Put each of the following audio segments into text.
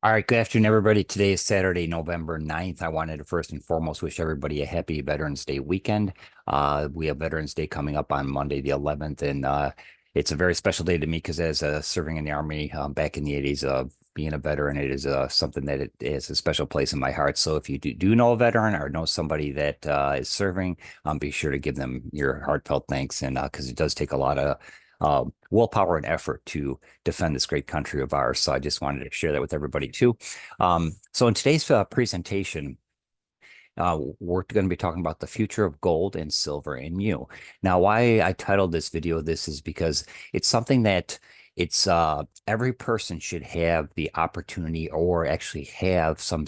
All right, good afternoon, everybody. Today is Saturday, November 9th. I wanted to first and foremost wish everybody a happy Veterans Day weekend. We have Veterans Day coming up on Monday, the 11th, and it's a very special day to me because as serving in the Army back in the 80s, being a veteran, it is something that it is a special place in my heart. So if you do know a veteran or know somebody that is serving, be sure to give them your heartfelt thanks, and because it does take a lot of willpower and effort to defend this great country of ours. So I just wanted to share that with everybody too. So in today's presentation, we're going to be talking about the future of gold and silver and you. Now, why I titled this video this is because it's something that it's every person should have the opportunity or actually have some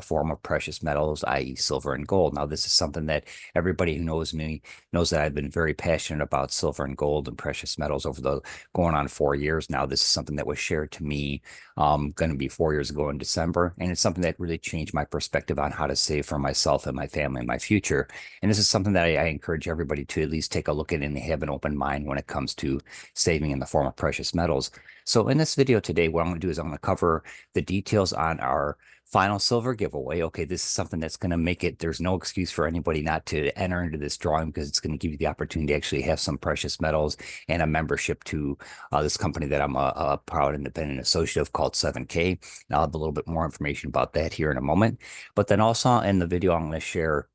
form of precious metals, i.e. silver and gold. Now, this is something that everybody who knows me knows that I've been very passionate about silver and gold and precious metals over the going on 4 years now. This is something that was shared to me going to be 4 years ago in December. And it's something that really changed my perspective on how to save for myself and my family and my future. And this is something that I encourage everybody to at least take a look at and have an open mind when it comes to saving in the form of precious metals. So in this video today, what I'm going to do is I'm going to cover the details on our final silver giveaway. Okay, this is something that's going to make it, there's no excuse for anybody not to enter into this drawing because it's going to give you the opportunity to actually have some precious metals and a membership to this company that I'm a proud independent associate of called 7K. And I'll have a little bit more information about that here in a moment. But then also in the video, I'm going to share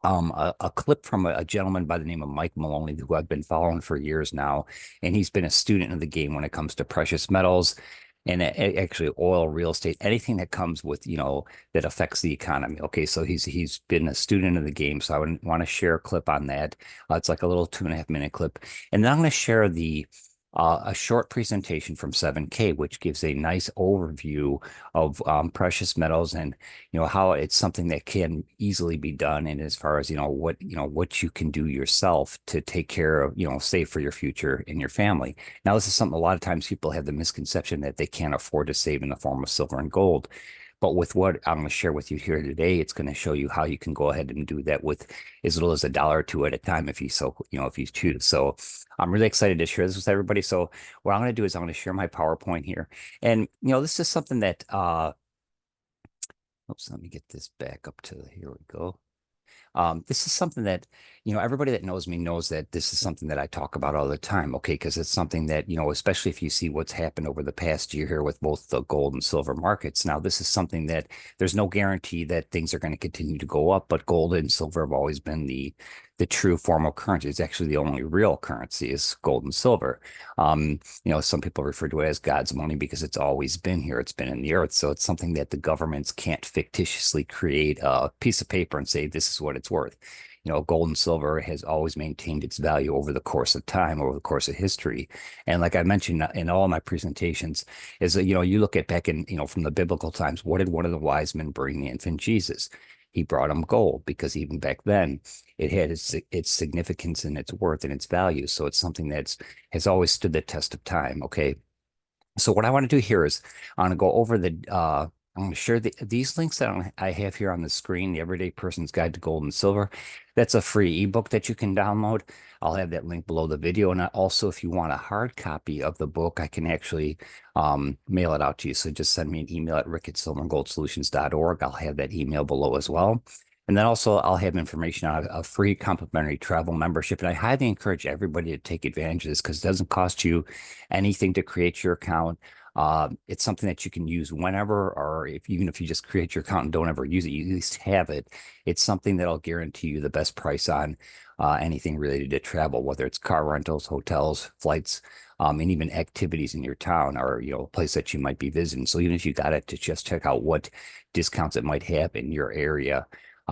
a clip from a gentleman by the name of Mike Maloney, who I've been following for years now. And he's been a student of the game when it comes to precious metals and actually oil, real estate, anything that comes with, that affects the economy. Okay, so he's been a student of the game. So I would want to share a clip on that. It's like a little 2.5 minute clip. And then I'm going to share a short presentation from 7K, which gives a nice overview of precious metals and how it's something that can easily be done, and as far as what you can do yourself to take care of, save for your future and your family. Now, this is something a lot of times people have the misconception that they can't afford to save in the form of silver and gold. But with what I'm going to share with you here today, it's going to show you how you can go ahead and do that with as little as $1 or two at a time if you so, if you choose. So I'm really excited to share this with everybody. So what I'm going to do is I'm going to share my PowerPoint here. And, this is something that, oops, let me get this back up to, here we go. This is something that, everybody that knows me knows that this is something that I talk about all the time, okay? Because it's something that, especially if you see what's happened over the past year here with both the gold and silver markets. Now, this is something that there's no guarantee that things are going to continue to go up, but gold and silver have always been the true formal currency. It's actually the only real currency is gold and silver. Some people refer to it as God's money because it's always been here. It's been in the earth. So it's something that the governments can't fictitiously create a piece of paper and say, this is what it's worth. Gold and silver has always maintained its value over the course of time, over the course of history. And like I mentioned in all my presentations, is that, you look at back in, from the biblical times, what did one of the wise men bring the infant Jesus? He brought him gold because even back then it had its significance and its worth and its value. So it's something that's has always stood the test of time. Okay. So what I want to do here is I want to go over I'm going to share these links that I have here on the screen, the Everyday Person's Guide to Gold and Silver. That's a free ebook that you can download. I'll have that link below the video. And also, if you want a hard copy of the book, I can actually mail it out to you. So just send me an email at rick@silverandgoldsolutions.org. I'll have that email below as well. And then also I'll have information on a free complimentary travel membership. And I highly encourage everybody to take advantage of this because it doesn't cost you anything to create your account. It's something that you can use whenever, or even if you just create your account and don't ever use it, you at least have it. It's something that'll guarantee you the best price on anything related to travel, whether it's car rentals, hotels, flights, and even activities in your town or, a place that you might be visiting. So even if you got it to just check out what discounts it might have in your area,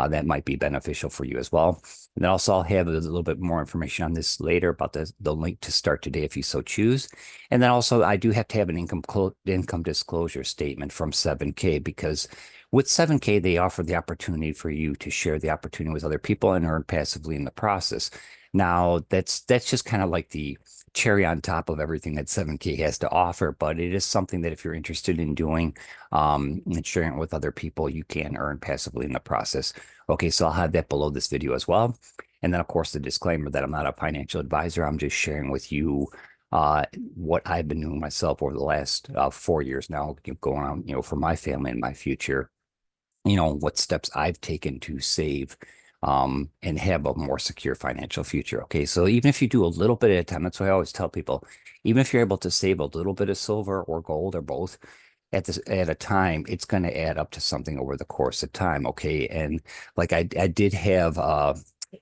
that might be beneficial for you as well. And then also I'll have a little bit more information on this later about the link to start today if you so choose. And then also I do have to have an income disclosure statement from 7K because with 7K, they offer the opportunity for you to share the opportunity with other people and earn passively in the process. Now, that's just kind of like the cherry on top of everything that 7K has to offer, but it is something that if you're interested in doing and sharing it with other people, you can earn passively in the process. Okay, so I'll have that below this video as well. And then, of course, the disclaimer that I'm not a financial advisor. I'm just sharing with you what I've been doing myself over the last 4 years now, going on, for my family and my future, what steps I've taken to save and have a more secure financial future. Okay. So even if you do a little bit at a time, that's why I always tell people, even if you're able to save a little bit of silver or gold or both at a time, it's going to add up to something over the course of time. Okay. And like I did have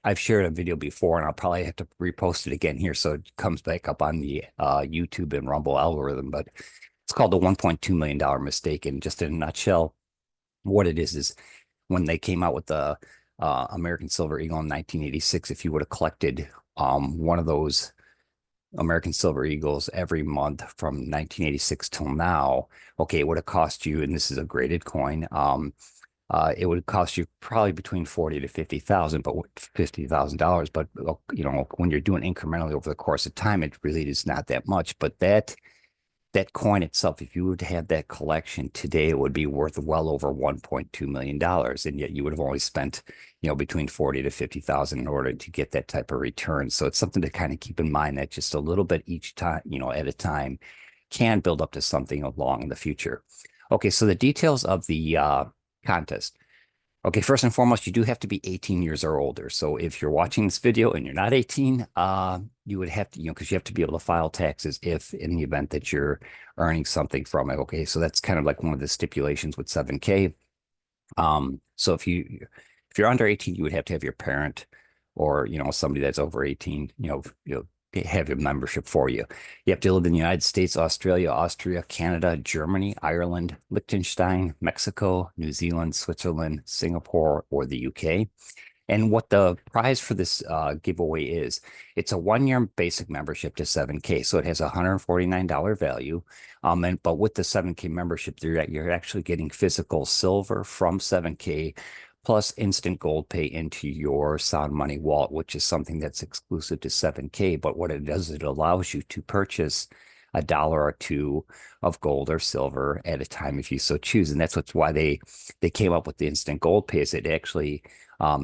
I've shared a video before, and I'll probably have to repost it again here so it comes back up on the YouTube and Rumble algorithm. But it's called the $1.2 million mistake. And just in a nutshell, what it is when they came out with the American Silver Eagle in 1986, if you would have collected one of those American Silver Eagles every month from 1986 till now, okay, it would have cost you, and this is a graded coin, it would cost you probably between 40 to 50,000, but $50,000. But when you're doing incrementally over the course of time, it really is not that much. But that coin itself, if you were to have that collection today, it would be worth well over $1.2 million. And yet you would have only spent, between 40 to 50,000 in order to get that type of return. So it's something to kind of keep in mind that just a little bit each time, at a time can build up to something along in the future. Okay, so the details of the contest. Okay, first and foremost, you do have to be 18 years or older. So if you're watching this video and you're not 18, you would have to, because you have to be able to file taxes if in the event that you're earning something from it. Okay, so that's kind of like one of the stipulations with 7K. So if you're under 18, you would have to have your parent or, somebody that's over 18, have a membership for you. You have to live in the United States, Australia, Austria, Canada, Germany, Ireland, Liechtenstein, Mexico, New Zealand, Switzerland, Singapore, or the UK. And what the prize for this giveaway is, it's a 1 year basic membership to 7K. So it has a $149 value. But with the 7K membership, you're actually getting physical silver from 7K plus instant gold pay into your Sound Money wallet, which is something that's exclusive to 7K. But what it does, it allows you to purchase a dollar or two of gold or silver at a time if you so choose. And that's why they came up with the instant gold pay, is it actually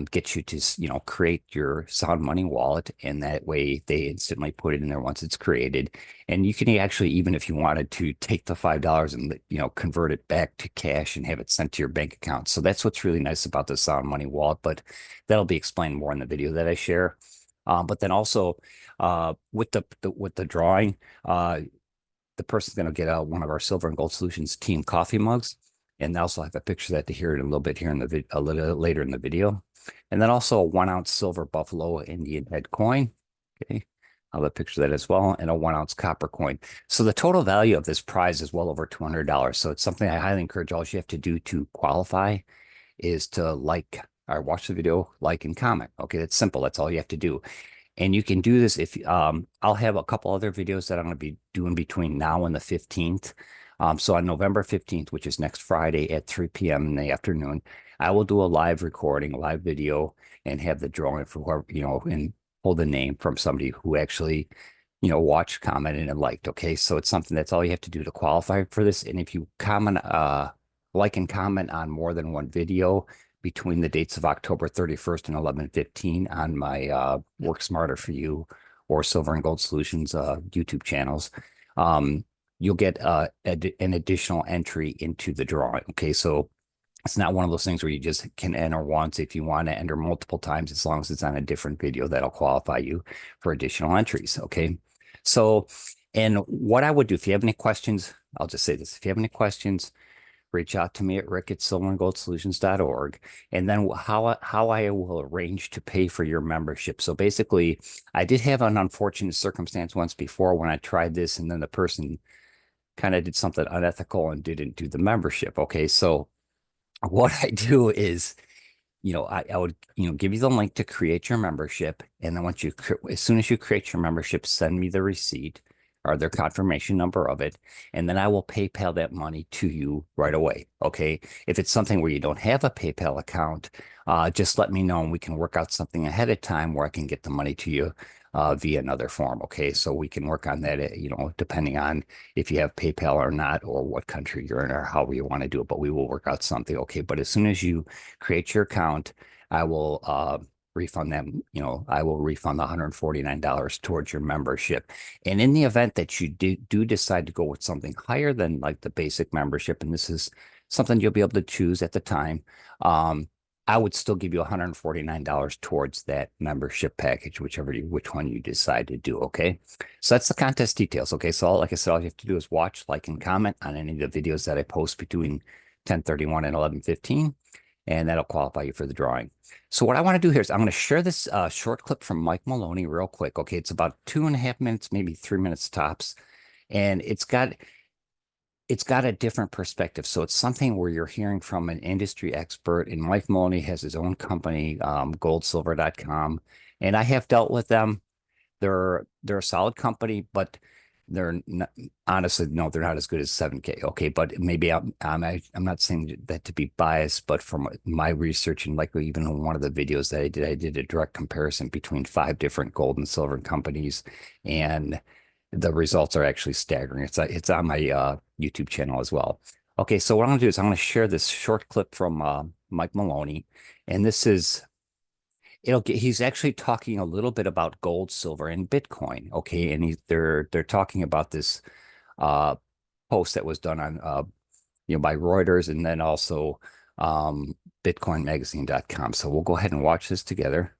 gets you to create your Sound Money wallet, and that way they instantly put it in there once it's created. And you can actually, even if you wanted to, take the $5 and convert it back to cash and have it sent to your bank account. So that's what's really nice about the Sound Money wallet, but that'll be explained more in the video that I share. But then also with the drawing, the person's going to get one of our Silver and Gold Solutions team coffee mugs. And also have a picture of that to hear it a little bit here a little later in the video. And then also a 1 ounce silver buffalo Indian head coin. Okay. I'll have a picture of that as well. And a 1 ounce copper coin. So the total value of this prize is well over $200. So it's something I highly encourage. All you have to do to qualify is to like or watch the video, like and comment. Okay. That's simple. That's all you have to do. And you can do this if I'll have a couple other videos that I'm going to be doing between now and the 15th. So on November 15th, which is next Friday at 3 p.m. in the afternoon, I will do a live recording, a live video, and have the drawing for whoever, and pull the name from somebody who actually, watched, commented, and liked. Okay. So it's something that's all you have to do to qualify for this. And if you like and comment on more than one video between the dates of October 31st and 11/15 on my Work Smarter for You or Silver and Gold Solutions YouTube channels, you'll get an additional entry into the drawing. Okay, so it's not one of those things where you just can enter once. If you want to enter multiple times, as long as it's on a different video, that'll qualify you for additional entries. Okay, so, and what I would do, if you have any questions, I'll just say this: if you have any questions, reach out to me at rick@silverandgoldsolutions.org. And then how I will arrange to pay for your membership. So basically, I did have an unfortunate circumstance once before when I tried this, and then the person kind of did something unethical and didn't do the membership. Okay, so what I do is, I would, give you the link to create your membership. And then as soon as you create your membership, send me the receipt or their confirmation number of it. And then I will PayPal that money to you right away. Okay. If it's something where you don't have a PayPal account, just let me know and we can work out something ahead of time where I can get the money to you via another form. Okay. So we can work on that, depending on if you have PayPal or not, or what country you're in, or how you want to do it, but we will work out something. Okay. But as soon as you create your account, I will refund them, I will refund the $149 towards your membership. And in the event that you do decide to go with something higher than like the basic membership, and this is something you'll be able to choose at the time, I would still give you $149 towards that membership package, which one you decide to do. Okay. So that's the contest details. Okay. So like I said, all you have to do is watch, like, and comment on any of the videos that I post between 10:31 and 11:15, and that'll qualify you for the drawing. So what I want to do here is I'm going to share this short clip from Mike Maloney real quick. Okay. It's about 2.5 minutes, maybe 3 minutes tops. And it's got a different perspective. So it's something where you're hearing from an industry expert, and Mike Maloney has his own company, goldsilver.com. And I have dealt with them. They're a solid company, but they're not, honestly, no, they're not as good as 7K. Okay, but maybe I'm not saying that to be biased, but from my research, and likely even in one of the videos that I did a direct comparison between 5 different gold and silver companies, and the results are actually staggering. It's on my YouTube channel as well. Okay, so what I'm gonna do is I'm gonna share this short clip from Mike Maloney, and he's actually talking a little bit about gold, silver, and Bitcoin. Okay, and they're talking about this uh post that was done on by Reuters, and then also bitcoinmagazine.com. So we'll go ahead and watch this together.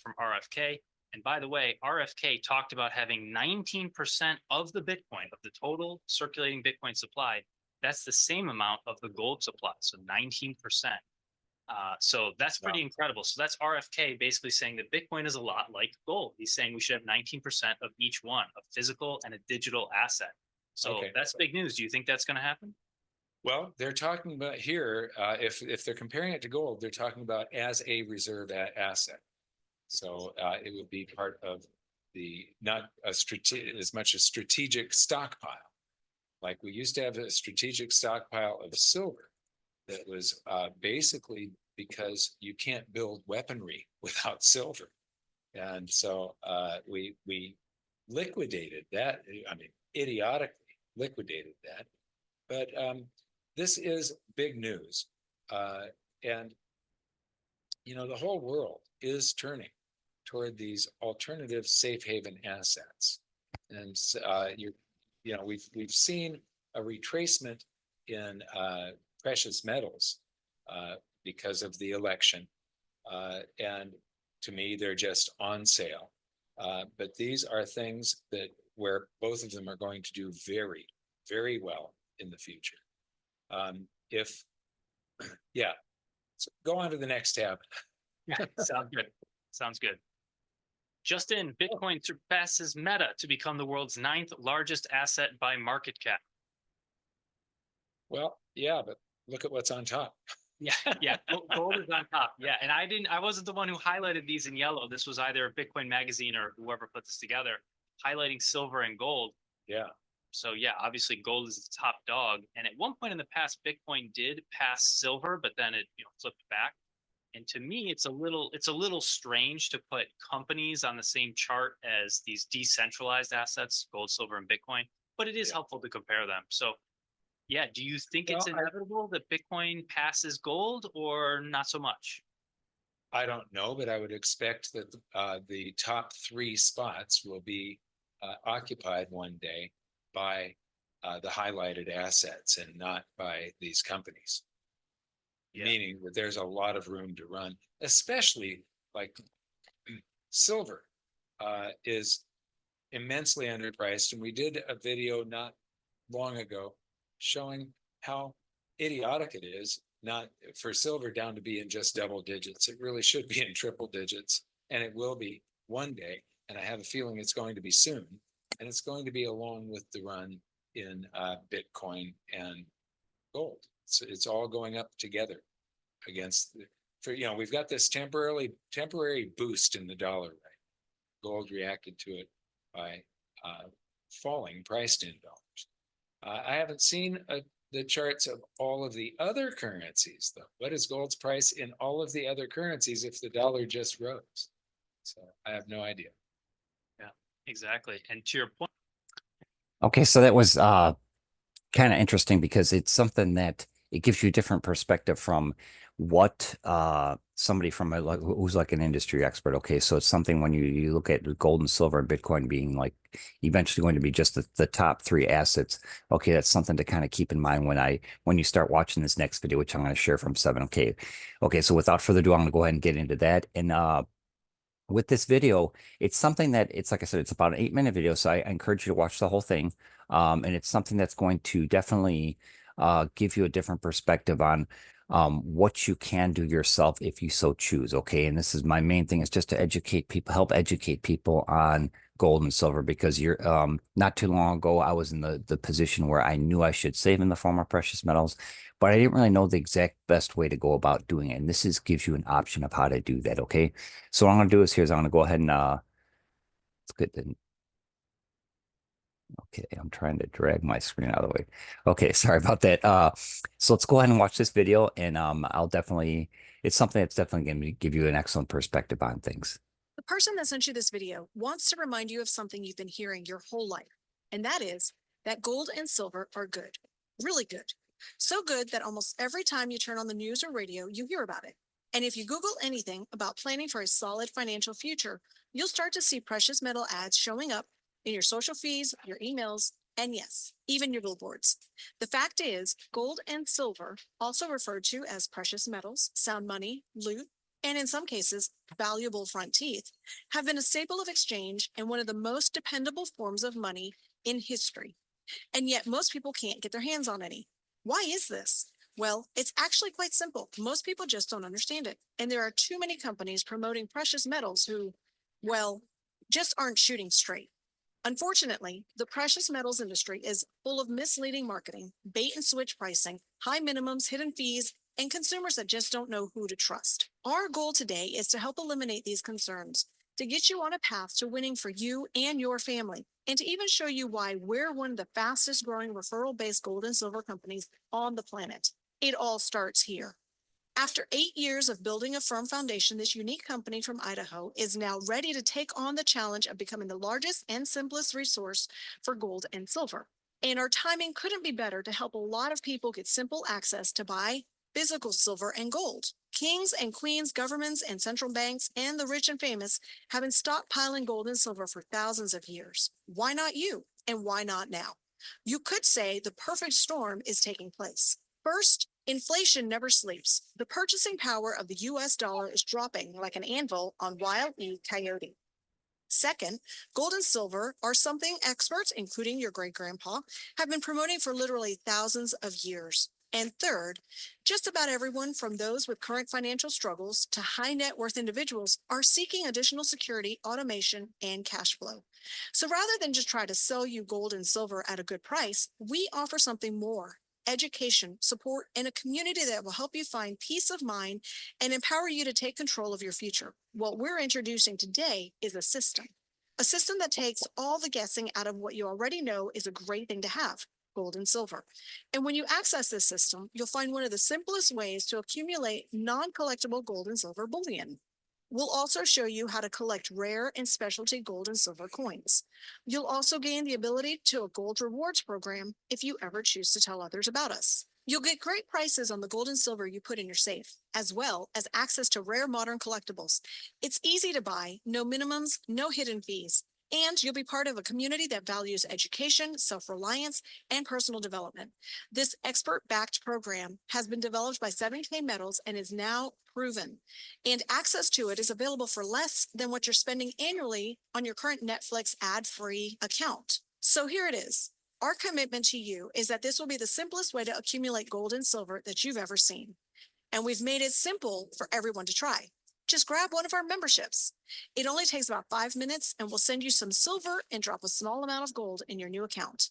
From RFK. And by the way, RFK talked about having 19% of the Bitcoin, of the total circulating Bitcoin supply. That's the same amount of the gold supply, so 19%. So that's pretty incredible. So that's RFK basically saying that Bitcoin is a lot like gold. He's saying we should have 19% of each one, a physical and a digital asset. So that's big news. Do you think that's going to happen? Well, they're talking about here, if they're comparing it to gold, they're talking about as a reserve asset. So it would be part of the, not as much a strategic stockpile. Like we used to have a strategic stockpile of silver that was basically because you can't build weaponry without silver. And so we liquidated that. I mean, idiotically liquidated that. But this is big news. And, the whole world is turning toward these alternative safe haven assets. And we've seen a retracement in precious metals because of the election. And to me, they're just on sale. But these are things where both of them are going to do very, very well in the future. So go on to the next tab. Yeah, sounds good. Sounds good. Justin, Bitcoin surpasses Meta to become the world's 9th largest asset by market cap. Well, yeah, but look at what's on top. Yeah, gold is on top. Yeah, and I wasn't the one who highlighted these in yellow. This was either Bitcoin Magazine or whoever put this together, highlighting silver and gold. Yeah. So yeah, obviously gold is the top dog. And at one point in the past, Bitcoin did pass silver, but then it flipped back. And to me, it's a little strange to put companies on the same chart as these decentralized assets, gold, silver, and Bitcoin. But it is helpful to compare them. So yeah, do you think it's inevitable that Bitcoin passes gold, or not so much? I don't know, but I would expect that the top 3 spots will be occupied one day by the highlighted assets and not by these companies. Yeah. Meaning that there's a lot of room to run, especially like silver is immensely underpriced. And we did a video not long ago showing how idiotic it is not for silver down to be in just double digits. It really should be in triple digits, and it will be one day. And I have a feeling it's going to be soon. And it's going to be along with the run in Bitcoin and gold. It's all going up together against we've got this temporary boost in the dollar, right? Gold reacted to it by falling, priced in dollars. I haven't seen the charts of all of the other currencies, though. What is gold's price in all of the other currencies if the dollar just rose? So I have no idea. Yeah, exactly. And to your point. Okay, so that was kind of interesting because it's something that it gives you a different perspective from what somebody from who's like an industry expert. Okay, so it's something when you look at gold and silver and Bitcoin being like eventually going to be just the top three assets. Okay, that's something to kind of keep in mind when you start watching this next video, which I'm going to share from 7. Okay, so without further ado, I'm going to go ahead and get into that. And with this video, it's something that it's like I said, it's about an 8-minute video, so I encourage you to watch the whole thing. And it's something that's going to definitely give you a different perspective on what you can do yourself if you so choose. Okay, and this is my main thing is just to educate people, help educate people on gold and silver because you're not too long ago I was in the position where I knew I should save in the form of precious metals, but I didn't really know the exact best way to go about doing it. And this gives you an option of how to do that. Okay. So what I'm gonna do is I'm gonna go ahead and it's good. Okay, I'm trying to drag my screen out of the way. Okay, sorry about that. So let's go ahead and watch this video, and it's something that's definitely going to give you an excellent perspective on things. The person that sent you this video wants to remind you of something you've been hearing your whole life, and that is that gold and silver are good, really good. So good that almost every time you turn on the news or radio, you hear about it. And if you Google anything about planning for a solid financial future, you'll start to see precious metal ads showing up in your social feeds, your emails, and yes, even your billboards. The fact is, gold and silver, also referred to as precious metals, sound money, loot, and in some cases, valuable front teeth, have been a staple of exchange and one of the most dependable forms of money in history. And yet most people can't get their hands on any. Why is this? Well, it's actually quite simple. Most people just don't understand it. And there are too many companies promoting precious metals who, well, just aren't shooting straight. Unfortunately, the precious metals industry is full of misleading marketing, bait and switch pricing, high minimums, hidden fees, and consumers that just don't know who to trust. Our goal today is to help eliminate these concerns, to get you on a path to winning for you and your family, and to even show you why we're one of the fastest growing referral-based gold and silver companies on the planet. It all starts here. After 8 years of building a firm foundation, this unique company from Idaho is now ready to take on the challenge of becoming the largest and simplest resource for gold and silver. And our timing couldn't be better to help a lot of people get simple access to buy physical silver and gold. Kings and queens, governments and central banks, and the rich and famous have been stockpiling gold and silver for thousands of years. Why not you? And why not now? You could say the perfect storm is taking place. First, inflation never sleeps. The purchasing power of the US dollar is dropping like an anvil on Wild E. Coyote. Second, gold and silver are something experts, including your great-grandpa, have been promoting for literally thousands of years. And third, just about everyone from those with current financial struggles to high net worth individuals are seeking additional security, automation, and cash flow. So rather than just try to sell you gold and silver at a good price, we offer something more: education, support, and a community that will help you find peace of mind and empower you to take control of your future. What we're introducing today is a system that takes all the guessing out of what you already know is a great thing to have: gold and silver. And when you access this system, you'll find one of the simplest ways to accumulate non-collectible gold and silver bullion. We'll also show you how to collect rare and specialty gold and silver coins. You'll also gain the ability to a gold rewards program if you ever choose to tell others about us. You'll get great prices on the gold and silver you put in your safe, as well as access to rare modern collectibles. It's easy to buy, no minimums, no hidden fees. And you'll be part of a community that values education, self-reliance, and personal development. This expert-backed program has been developed by 7K Metals and is now proven. And access to it is available for less than what you're spending annually on your current Netflix ad-free account. So here it is. Our commitment to you is that this will be the simplest way to accumulate gold and silver that you've ever seen. And we've made it simple for everyone to try. Just grab one of our memberships. It only takes about 5 minutes and we'll send you some silver and drop a small amount of gold in your new account.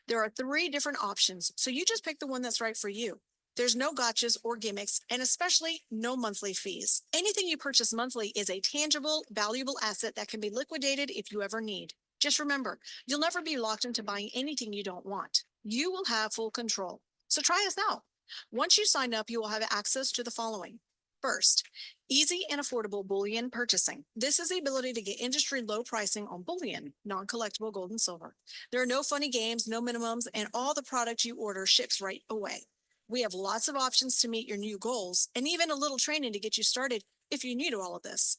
There are 3 different options, so you just pick the one that's right for you. There's no gotchas or gimmicks, and especially no monthly fees. Anything you purchase monthly is a tangible, valuable asset that can be liquidated if you ever need. Just remember, you'll never be locked into buying anything you don't want. You will have full control. So try us now. Once you sign up, you will have access to the following. First, easy and affordable bullion purchasing. This is the ability to get industry low pricing on bullion, non-collectible gold and silver. There are no funny games, no minimums, and all the product you order ships right away. We have lots of options to meet your new goals and even a little training to get you started if you're new to all of this.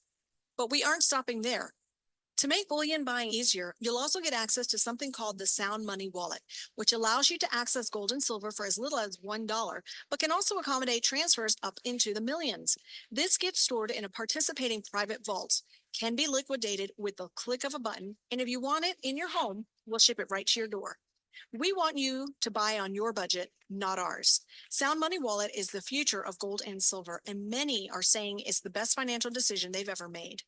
But we aren't stopping there. To make bullion buying easier, you'll also get access to something called the Sound Money Wallet, which allows you to access gold and silver for as little as $1, but can also accommodate transfers up into the millions. This gets stored in a participating private vault, can be liquidated with the click of a button, and if you want it in your home, we'll ship it right to your door. We want you to buy on your budget, not ours. Sound Money Wallet is the future of gold and silver, and many are saying it's the best financial decision they've ever made.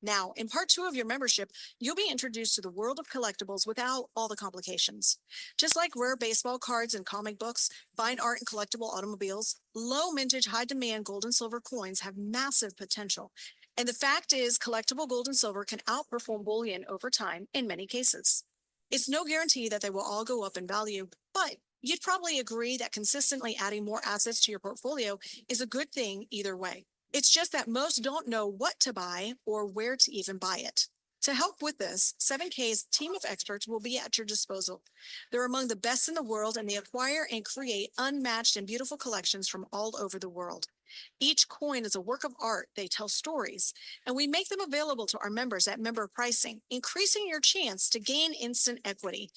Now, in part 2 of your membership, you'll be introduced to the world of collectibles without all the complications. Just like rare baseball cards and comic books, fine art and collectible automobiles, low mintage, high demand gold and silver coins have massive potential. And the fact is, collectible gold and silver can outperform bullion over time in many cases. It's no guarantee that they will all go up in value, but you'd probably agree that consistently adding more assets to your portfolio is a good thing either way. It's just that most don't know what to buy or where to even buy it. To help with this, 7K's team of experts will be at your disposal. They're among the best in the world, and they acquire and create unmatched and beautiful collections from all over the world. Each coin is a work of art. They tell stories, and we make them available to our members at member pricing, increasing your chance to gain instant equity.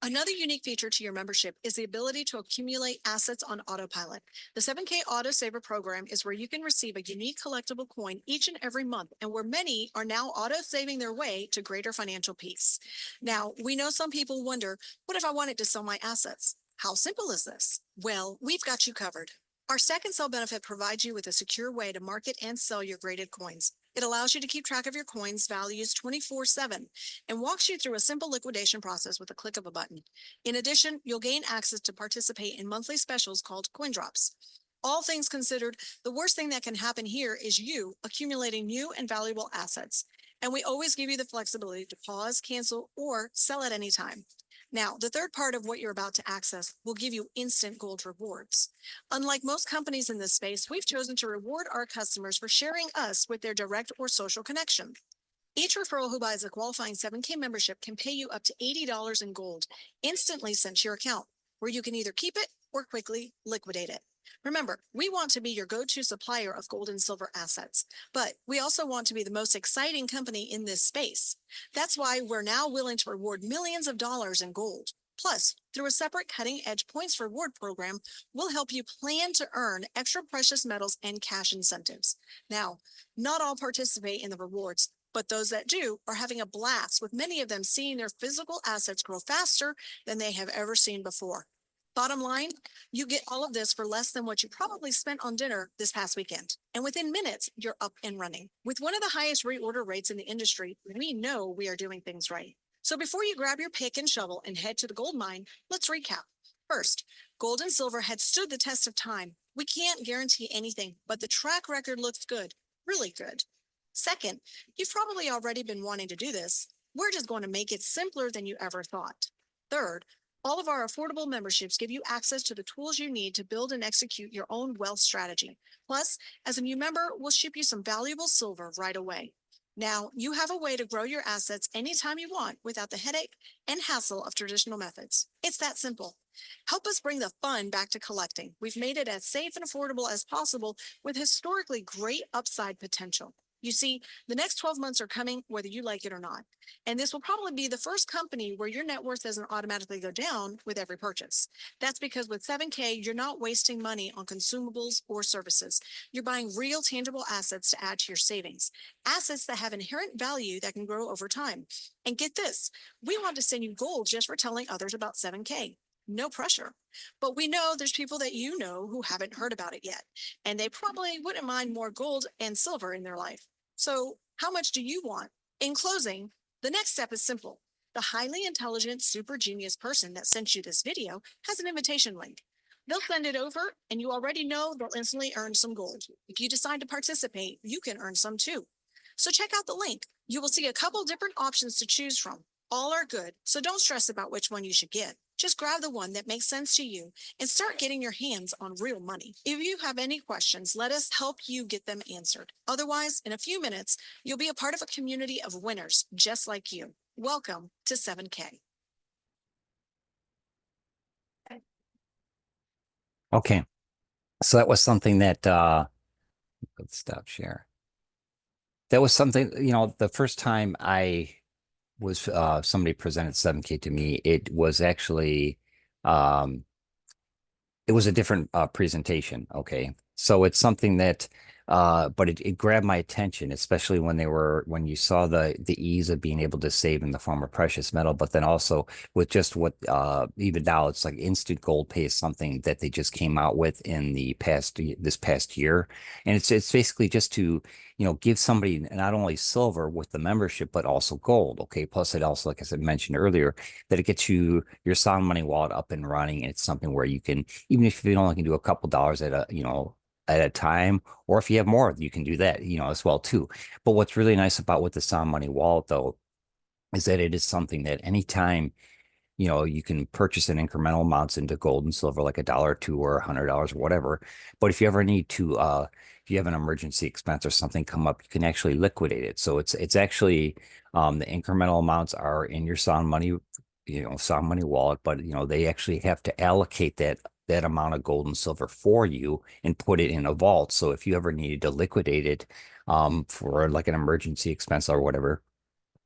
Another unique feature to your membership is the ability to accumulate assets on autopilot. The 7K Auto Saver program is where you can receive a unique collectible coin each and every month, and where many are now auto-saving their way to greater financial peace. Now, we know some people wonder, what if I wanted to sell my assets? How simple is this? Well, we've got you covered. Our Stack and Sell benefit provides you with a secure way to market and sell your graded coins. It allows you to keep track of your coins' values 24/7 and walks you through a simple liquidation process with a click of a button. In addition, you'll gain access to participate in monthly specials called coin drops. All things considered, the worst thing that can happen here is you accumulating new and valuable assets. And we always give you the flexibility to pause, cancel, or sell at any time. Now, the third part of what you're about to access will give you instant gold rewards. Unlike most companies in this space, we've chosen to reward our customers for sharing us with their direct or social connection. Each referral who buys a qualifying 7K membership can pay you up to $80 in gold instantly sent to your account, where you can either keep it or quickly liquidate it. Remember, we want to be your go-to supplier of gold and silver assets, but we also want to be the most exciting company in this space. That's why we're now willing to reward millions of dollars in gold. Plus, through a separate cutting-edge points reward program, we'll help you plan to earn extra precious metals and cash incentives. Now, not all participate in the rewards, but those that do are having a blast, with many of them seeing their physical assets grow faster than they have ever seen before. Bottom line, you get all of this for less than what you probably spent on dinner this past weekend. And within minutes, you're up and running. With one of the highest reorder rates in the industry, we know we are doing things right. So before you grab your pick and shovel and head to the gold mine, let's recap. First, gold and silver had stood the test of time. We can't guarantee anything, but the track record looks good, really good. Second, you've probably already been wanting to do this. We're just going to make it simpler than you ever thought. Third, all of our affordable memberships give you access to the tools you need to build and execute your own wealth strategy. Plus, as a new member, we'll ship you some valuable silver right away. Now, you have a way to grow your assets anytime you want without the headache and hassle of traditional methods. It's that simple. Help us bring the fun back to collecting. We've made it as safe and affordable as possible with historically great upside potential. You see, the next 12 months are coming whether you like it or not. And this will probably be the first company where your net worth doesn't automatically go down with every purchase. That's because with 7K, you're not wasting money on consumables or services. You're buying real tangible assets to add to your savings, assets that have inherent value that can grow over time. And get this, we want to send you gold just for telling others about 7K. No pressure. But we know there's people that you know who haven't heard about it yet, and they probably wouldn't mind more gold and silver in their life. So how much do you want? In closing, the next step is simple. The highly intelligent, super genius person that sent you this video has an invitation link. They'll send it over, and you already know they'll instantly earn some gold. If you decide to participate, you can earn some too. So check out the link. You will see a couple different options to choose from. All are good, so don't stress about which one you should get. Just grab the one that makes sense to you and start getting your hands on real money. If you have any questions, let us help you get them answered. Otherwise, in a few minutes, you'll be a part of a community of winners just like you. Welcome to 7K. Okay, So that was something that let's stop share. That was something, the first time I was somebody presented 7K to me, it was actually um it was a different presentation. Okay. So it's something that but it grabbed my attention, especially when you saw the ease of being able to save in the form of precious metal, but then also with just what even now it's like instant gold pay is something that they just came out with in this past year. And it's basically just to, give somebody not only silver with the membership, but also gold. Okay. Plus it also, like I said, mentioned earlier, that it gets your sound money wallet up and running. And it's something where you can, even if you only can do a couple dollars at a time, or if you have more, you can do that, as well too. But what's really nice about with the Sound Money Wallet though, is that it is something that anytime, you can purchase in incremental amounts into gold and silver, like $1 or $2 or $100 or whatever. But if you ever need to, if you have an emergency expense or something come up, you can actually liquidate it. So it's actually the incremental amounts are in your Sound Money wallet, but they actually have to allocate that amount of gold and silver for you and put it in a vault. So if you ever needed to liquidate it for like an emergency expense or whatever,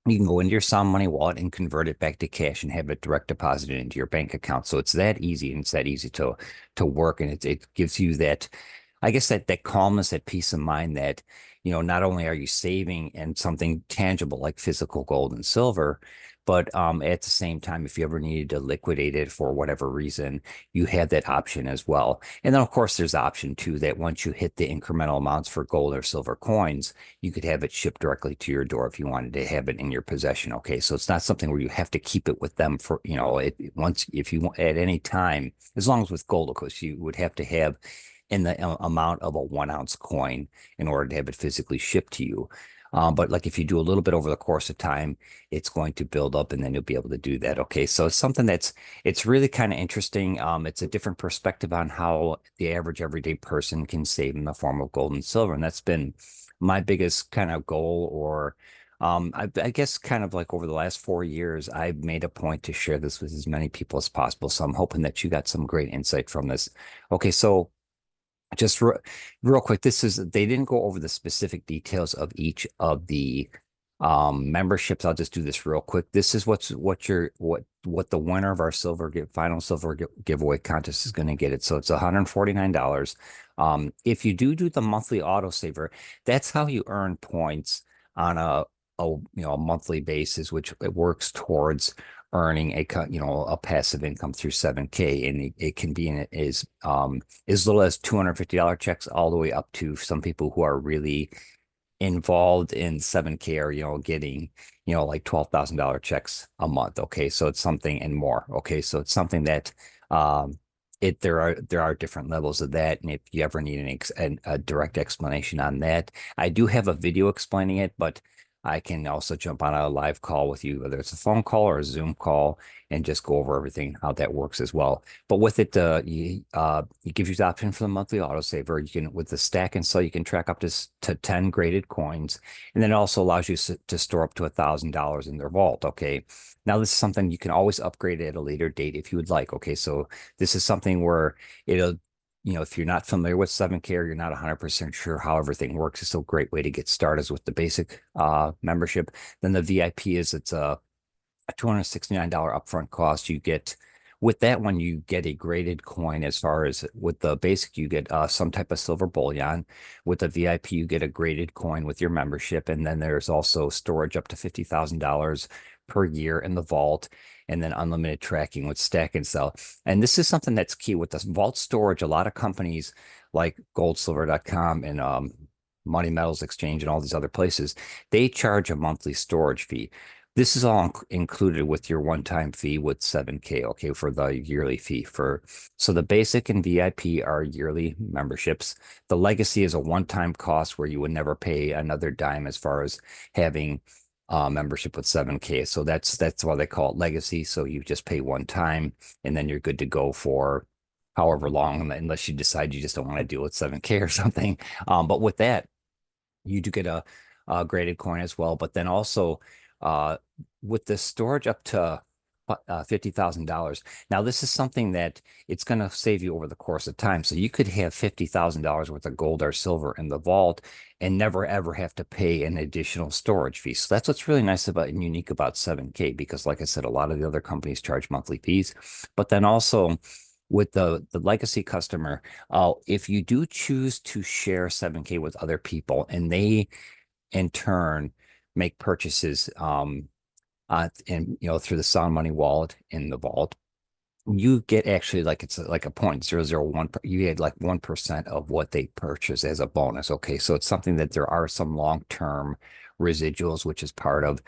you can go into your Sound Money wallet and convert it back to cash and have it direct deposited into your bank account. So it's that easy, and it's that easy to work, and it gives you that, I guess, that calmness, that peace of mind that, not only are you saving in something tangible like physical gold and silver, but at the same time, if you ever needed to liquidate it for whatever reason, you have that option as well. And then, of course, there's option too that once you hit the incremental amounts for gold or silver coins, you could have it shipped directly to your door if you wanted to have it in your possession. Okay. So it's not something where you have to keep it with them for, once, if you want at any time, as long as with gold, of course, you would have to have in the amount of a 1 ounce coin in order to have it physically shipped to you. But like if you do a little bit over the course of time, it's going to build up and then you'll be able to do that. Okay. So it's something it's really kind of interesting. It's a different perspective on how the average everyday person can save in the form of gold and silver. And that's been my biggest kind of goal, or I guess kind of like over the last 4 years, I've made a point to share this with as many people as possible. So I'm hoping that you got some great insight from this. Okay, so just real quick, they didn't go over the specific details of each of the memberships. I'll just do this real quick. This is what the winner of our final silver giveaway contest is going to get it. So it's $149. If you do the monthly autosaver, that's how you earn points on a monthly basis, which it works towards earning a passive income through 7K, and it can be in as little as $250 checks all the way up to some people who are really involved in 7K are, getting, like $12,000 checks a month. Okay. So it's something and more. Okay. So it's something that, there are different levels of that. And if you ever need a direct explanation on that, I do have a video explaining it, but I can also jump on a live call with you, whether it's a phone call or a Zoom call, and just go over everything, how that works as well. But with it, it gives you the option for the monthly autosaver. You can, with the stack and sell, you can track up to 10 graded coins. And then it also allows you to store up to $1,000 in their vault. Okay. Now, this is something you can always upgrade at a later date if you would like. Okay. So this is something where it'll, if you're not familiar with 7K or you're not 100% sure how everything works, it's a great way to get started with the basic membership. Then the VIP it's a $269 upfront cost. With that one, you get a graded coin. As far as with the basic, you get some type of silver bullion. With the VIP, you get a graded coin with your membership. And then there's also storage up to $50,000 per year in the vault, and then unlimited tracking with stack and sell. And this is something that's key with this vault storage. A lot of companies like goldsilver.com and Money Metals Exchange and all these other places, they charge a monthly storage fee. This is all included with your one-time fee with 7K, okay, for the yearly fee. So the basic and VIP are yearly memberships. The legacy is a one-time cost where you would never pay another dime as far as having membership with 7K. So that's why they call it legacy. So you just pay one time and then you're good to go for however long, unless you decide you just don't want to deal with 7K or something. But with that, you do get a graded coin as well. But then also with the storage up to $50,000. Now, this is something that it's going to save you over the course of time. So you could have $50,000 worth of gold or silver in the vault and never ever have to pay an additional storage fee. So that's what's really nice about and unique about 7K, because like I said, a lot of the other companies charge monthly fees, but then also with the legacy customer, if you do choose to share 7K with other people and they in turn make purchases and through the Sound Money wallet in the vault, you get actually like it's like a 0.001. You get like 1% of what they purchase as a bonus. Okay, so it's something that there are some long-term residuals, which is part of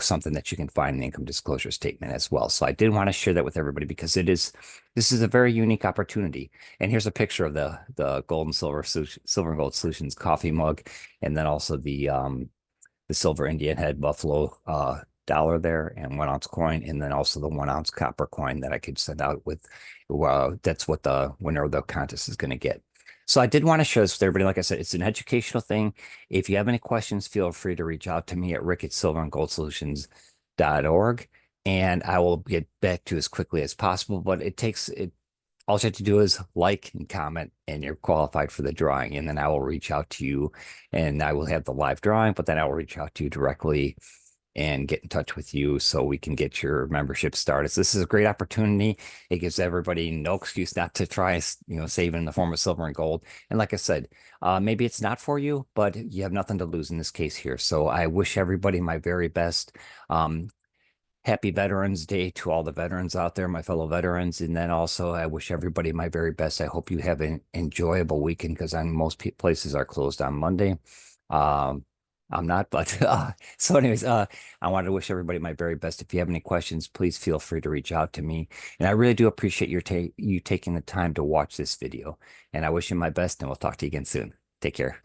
something that you can find in the income disclosure statement as well. So I did want to share that with everybody because this is a very unique opportunity. And here's a picture of the gold and silver and gold solutions coffee mug, and then also the silver Indian head buffalo dollar there and 1 ounce coin, and then also the 1 ounce copper coin that I could send out with. That's what the winner of the contest is going to get. So I did want to share this with everybody. Like I said, it's an educational thing. If you have any questions, feel free to reach out to me at rick@silverandgoldsolutions.org, and I will get back to you as quickly as possible. But all you have to do is like and comment, and you're qualified for the drawing. And then I will reach out to you, and I will have the live drawing, but then I will reach out to you directly and get in touch with you so we can get your membership started. So this is a great opportunity. It gives everybody no excuse not to try, save in the form of silver and gold. And like I said, maybe it's not for you, but you have nothing to lose in this case here. So I wish everybody my very best. Happy Veterans Day to all the veterans out there, my fellow veterans. And then also, I wish everybody my very best. I hope you have an enjoyable weekend because most places are closed on Monday. I'm not, but so anyways, I wanted to wish everybody my very best. If you have any questions, please feel free to reach out to me. And I really do appreciate you taking the time to watch this video. And I wish you my best, and we'll talk to you again soon. Take care.